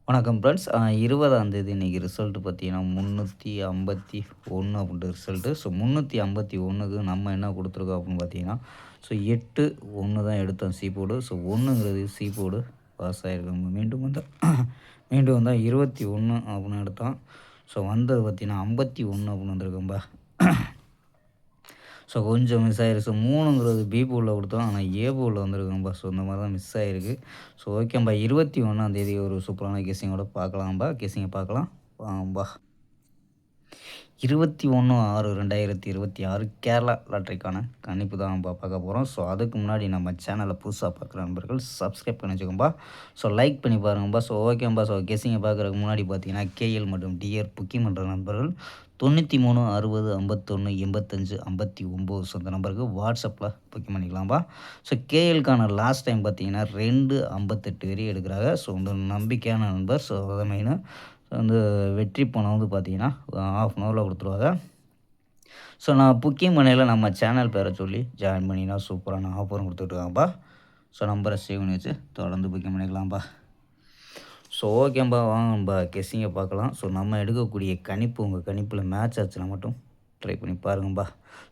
வணக்கம் ஃப்ரெண்ட்ஸ். 20ஆம் தேதி இன்றைக்கி ரிசல்ட்டு பார்த்தீங்கன்னா 351 அப்படின்ட்டு ரிசல்ட்டு. ஸோ 351க்கு நம்ம என்ன கொடுத்துருக்கோம் அப்படின்னு பார்த்தீங்கன்னா, ஸோ 8 1 தான் எடுத்தோம் சி போர்டு. ஸோ 1ங்கிறது சி போர்டு பாஸ் ஆகிருக்கு. மீண்டும் வந்தால் 21 அப்படின்னு எடுத்தோம். ஸோ வந்தது பார்த்தீங்கன்னா 51 அப்படின்னு வந்திருக்கும்பா. ஸோ கொஞ்சம் மிஸ் ஆகிருக்கு. 3ங்கிறது பி போர்டில் கொடுத்தோம். ஆனால் ஏ போர்டில் வந்திருக்கும்பா. ஸோ இந்த மாதிரி தான் மிஸ் ஆகிருக்கு. ஸோ ஓகேம்பா, 21ஆந்தேதி ஒரு சூப்பரான கெஸ்ஸிங்கோட பார்க்கலாம்பா. கெஸ்ஸிங்கை பார்க்கலாம் வாம்பா. 21/6/2026 கேரளா லாட்ரிக்கான கணிப்பு தான்ப்பா பார்க்க போகிறோம். ஸோ அதுக்கு முன்னாடி நம்ம சேனலை புதுசாக பார்க்குற நண்பர்கள் சப்ஸ்கிரைப் பண்ணி வச்சுக்கோம்பா. ஸோ லைக் பண்ணி பாருங்கப்பா. ஸோ ஓகேம்பா. ஸோ கெஸ்ஸிங்கை பார்க்குறதுக்கு முன்னாடி பார்த்தீங்கன்னா கேஎல் மற்றும் டிஆர் புக்கிங் பண்ணுற நண்பர்கள் 93 60 51 85 59 ஸோ இந்த நம்பருக்கு வாட்ஸ்அப்பில் புக்கிங் பண்ணிக்கலாம்ப்பா. ஸோ கேஎல்கான லாஸ்ட் டைம் பார்த்தீங்கன்னா 258 வரை எடுக்கிறாங்க. ஸோ வந்து நம்பிக்கையான நண்பர். ஸோ அதை மெயினாக வந்து வெற்றி பணம் வந்து பார்த்தீங்கன்னா ½ அன் ஹவரில் கொடுத்துருவாங்க. ஸோ நான் புக்கிங் பண்ணையில் நம்ம சேனல் பேரை சொல்லி ஜாயின் பண்ணினா சூப்பரான ஆஃபரும் கொடுத்துட்ருக்காங்கப்பா. ஸோ நம்பரை சேவ் பண்ணி வச்சு தொடர்ந்து புக்கிங் பண்ணிக்கலாம்ப்பா. ஸோ ஓகேம்பா, வாங்கப்பா கெஸ்ஸிங்கை பார்க்கலாம். ஸோ நம்ம எடுக்கக்கூடிய கணிப்பு உங்கள் கணிப்பில் மேட்ச் ஆச்சுன்னா மட்டும் ட்ரை பண்ணி பாருங்கப்பா.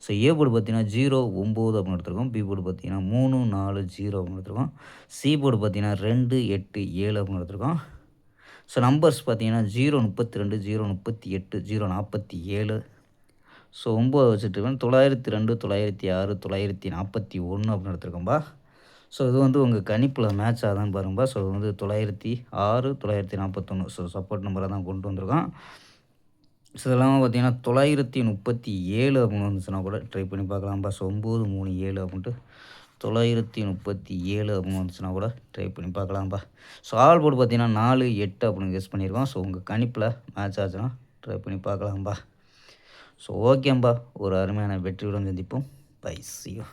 ஸோ ஏ போர்டு பார்த்தீங்கன்னா 0 9 அப்படின்னு எடுத்துருக்கோம். பி போர்டு பார்த்தீங்கன்னா 3 4 0 அப்படின்னு எடுத்துருக்கோம். சி போர்டு பார்த்தீங்கன்னா 2 8 7 அப்படின்னு எடுத்துருக்கோம். ஸோ நம்பர்ஸ் பார்த்தீங்கன்னா 0 32 0 38 0 47. ஸோ 9 வச்சுட்ருக்கேன். 902 906 941 அப்படின்னு எடுத்துருக்கோம்பா. ஸோ இது வந்து உங்கள் கணிப்பில் மேட்ச் ஆகுதான்னு பாருங்கப்பா. ஸோ வந்து 906 941 ஸோ சப்போர்ட் நம்பரை தான் கொண்டு வந்திருக்கோம். ஸோ இதெல்லாம் பார்த்தீங்கன்னா 937 அப்படின்னு வந்துச்சுன்னா கூட ட்ரை பண்ணி பார்க்கலாம்ப்பா. ஸோ 937 அப்படின்ட்டு 937 அப்படின்னு வந்துச்சுன்னா கூட ட்ரை பண்ணி பார்க்கலாம்ப்பா. ஸோ ஆல் போர்டு பார்த்தீங்கன்னா 4 8 அப்படின்னு கெஸ் பண்ணியிருக்கோம். ஸோ உங்கள் கணிப்பில் மேட்ச் ஆச்சுன்னா ட்ரை பண்ணி பார்க்கலாம்ப்பா. ஸோ ஓகேம்பா, ஒரு அருமையான வெற்றியுடன் சந்திப்போம். Bye, see you.